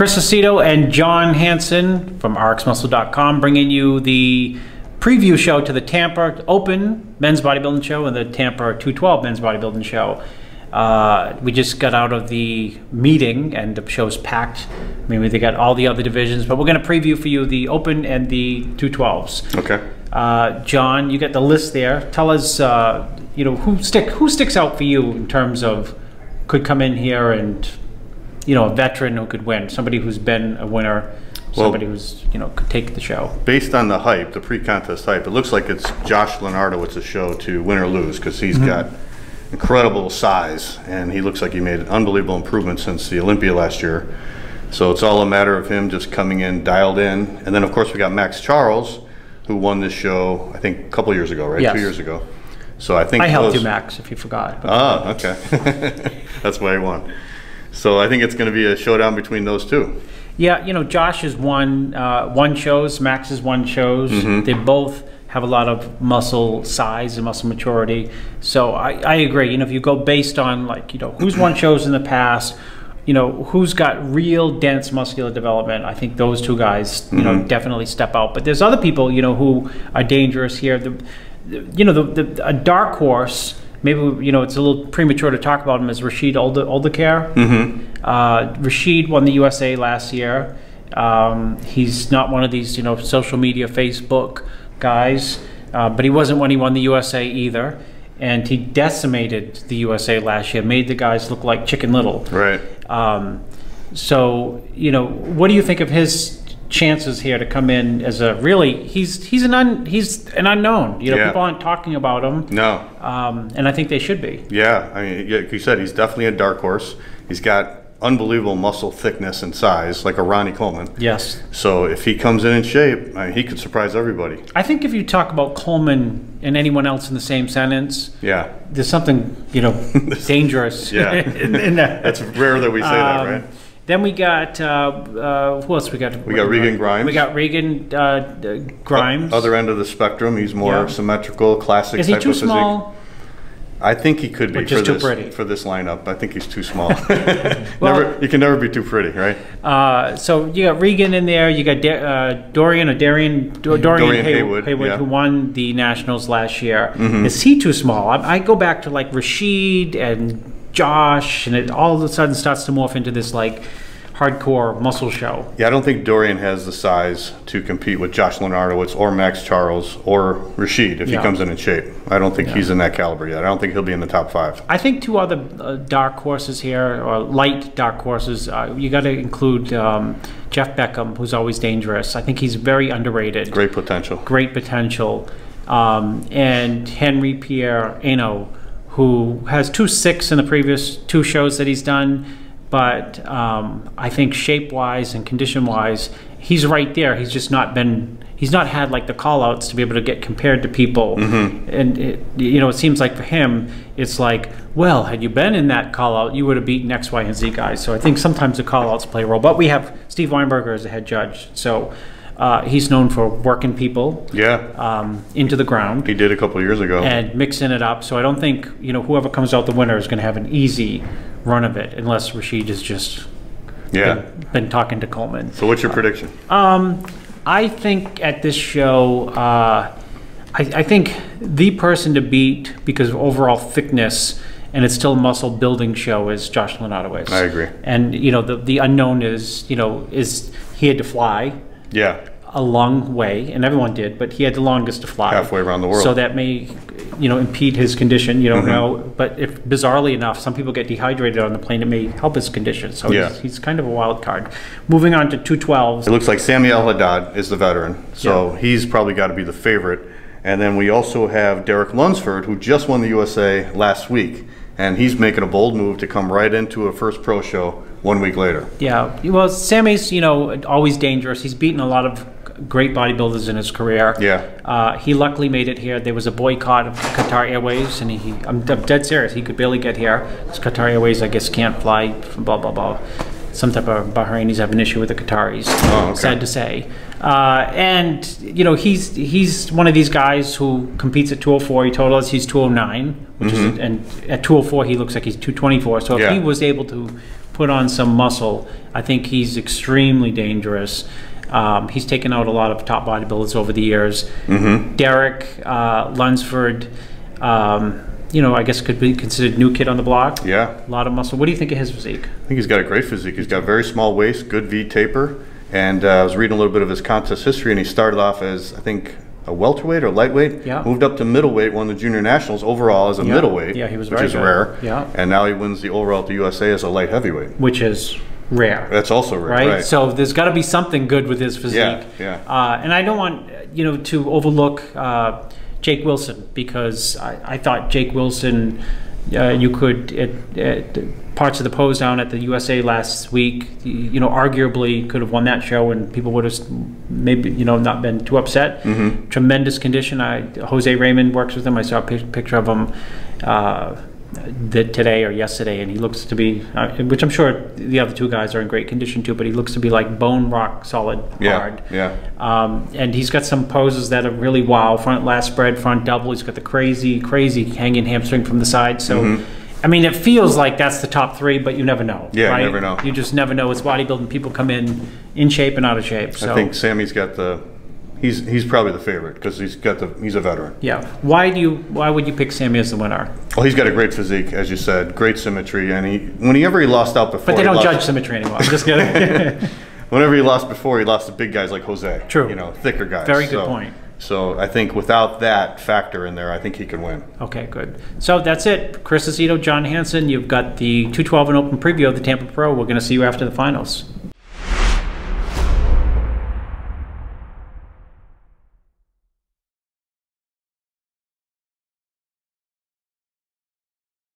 Aceto and John Hansen from RXMuscle.com bringing you the preview show to the Tampa Open Men's Bodybuilding Show and the Tampa 212 Men's Bodybuilding Show. We just got out of the meeting and the show's packed. I mean, they got all the other divisions, but we're going to preview for you the Open and the 212s. Okay. John, you got the list there. Tell us, you know, who sticks out for you in terms of could come in here and, you know, a veteran who could win, somebody who's been a winner, somebody who's, you know, could take the show. Based on the hype, the pre-contest hype, it looks like it's Josh Lenartowicz's show to win or lose, because he's got incredible size and he looks like he made an unbelievable improvement since the Olympia last year. So it's all a matter of him just coming in, dialed in. And then of course we got Maxx Charles, who won this show, I think a couple years ago, right? Yes. 2 years ago. So I think I helped you, Max, if you forgot. Ah, okay. That's why he won. So I think it's going to be a showdown between those two. Yeah, you know, Josh has won shows, Max has won shows. They both have a lot of muscle size and muscle maturity. So I agree. You know, if you go based on, like, you know, who's won shows in the past, you know, who's got real dense muscular development, I think those two guys, you know, definitely step out. But there's other people, you know, who are dangerous here. You know, a dark horse, maybe, you know, it's a little premature to talk about him, as Rasheed Oldacre. Rasheed won the USA last year. He's not one of these, you know, social media, Facebook guys, but he wasn't when he won the USA either. And he decimated the USA last year, made the guys look like Chicken Little. Right. So, you know, what do you think of his chances here to come in as a really, he's an unknown. You know, people aren't talking about him. No. And I think they should be. Yeah, I mean, like you said, he's definitely a dark horse. He's got unbelievable muscle thickness and size, like a Ronnie Coleman. Yes. So if he comes in shape, I mean, he could surprise everybody. I think if you talk about Coleman and anyone else in the same sentence, there's something, you know, dangerous. In that. That's rare that we say that, right? Then we got, who else we got? We got Regan Grimes. We got Regan Grimes. Other end of the spectrum, he's more symmetrical, classic type of physique. Is he too small? I think he could be for this lineup. I think he's too small. Well, you can never be too pretty, right? So you got Regan in there. You got Dorian Haywood, who won the Nationals last year. Is he too small? I go back to like Rasheed and Josh, and it all of a sudden starts to morph into this like hardcore muscle show. Yeah, I don't think Dorian has the size to compete with Josh Lenartowicz or Maxx Charles or Rasheed if he comes in shape. I don't think he's in that caliber yet. I don't think he'll be in the top 5. I think two other dark horses here, or light dark horses, you got to include Jeff Beckham, who's always dangerous. I think he's very underrated. Great potential. Great potential. And Henry Pierre Eno, who has 2.6 in the previous 2 shows that he's done. But I think shape-wise and condition-wise, he's right there. He's just he's not had like the call-outs to be able to get compared to people. And you know, it seems like for him, it's like, well, had you been in that call-out, you would have beaten X, Y, and Z guys. So I think sometimes the call-outs play a role. But we have Steve Weinberger as a head judge, so he's known for working people into the ground. He did a couple of years ago. And mixing it up. So I don't think, you know, whoever comes out the winner is going to have an easy run of it, unless Rasheed has just been talking to Coleman. So what's your prediction? I think at this show, I think the person to beat because of overall thickness, and it's still a muscle building show, is Josh Lenartowicz. I agree. And you know, the unknown is, you know, is he had to fly a long way, and everyone did, but he had the longest to fly. Halfway around the world. So that may, you know, impede his condition, you don't know. But if, bizarrely enough, some people get dehydrated on the plane, it may help his condition. So he's kind of a wild card. Moving on to 212s. It looks like Sami Alkhalyat is the veteran, so he's probably got to be the favorite. And then we also have Derek Lunsford, who just won the USA last week, and he's making a bold move to come right into a first pro show 1 week later. Yeah, well, Sammy's, you know, always dangerous. He's beaten a lot of great bodybuilders in his career. He luckily made it here. There was a boycott of Qatar Airways, and I'm dead serious. He could barely get here. Qatar Airways, I guess, can't fly. Blah blah blah. Some type of Bahrainis have an issue with the Qataris. Oh, okay. Sad to say. And you know, he's one of these guys who competes at 204. He told us he's 209, which is, and at 204 he looks like he's 224. So if he was able to put on some muscle, I think he's extremely dangerous. He's taken out a lot of top bodybuilders over the years. Derek Lunsford, you know, I guess could be considered new kid on the block. Yeah. A lot of muscle. What do you think of his physique? I think he's got a great physique. He's got very small waist, good V taper. And I was reading a little bit of his contest history, and he started off as, I think, a welterweight or lightweight. Yeah. Moved up to middleweight, won the junior nationals overall as a middleweight. Yeah, he was which very is good. Rare. Yeah. And now he wins the overall at the USA as a light heavyweight. Which is rare. That's also rare, right? So there's got to be something good with his physique. Yeah. And I don't want, you know, to overlook Jake Wilson, because I thought Jake Wilson, you could at parts of the pose down at the USA last week, you know, arguably could have won that show, and people would have maybe, you know, not been too upset. Tremendous condition. Jose Raymond works with him. I saw a picture of him today or yesterday, and he looks to be, which I'm sure the other two guys are in great condition too, but he looks to be like bone rock solid hard. And he's got some poses that are really wow. Front last spread, front double. He's got the crazy hanging hamstring from the side. So I mean, it feels like that's the top three, but you never know. Yeah, right? You never know. You just never know. It's bodybuilding. People come in shape and out of shape. So I think Sammy's got the, he's probably the favorite because he's a veteran. Yeah. Why would you pick Sammy as the winner? Well, he's got a great physique, as you said, great symmetry, and whenever he lost out before. But they don't judge symmetry anymore. I'm just kidding. Whenever he lost before, he lost to big guys like Jose. True. You know, thicker guys. Very good point. So I think without that factor in there, I think he can win. Okay, good. So that's it. Chris Aceto, John Hansen. You've got the 212 and open preview of the Tampa Pro. We're going to see you after the finals.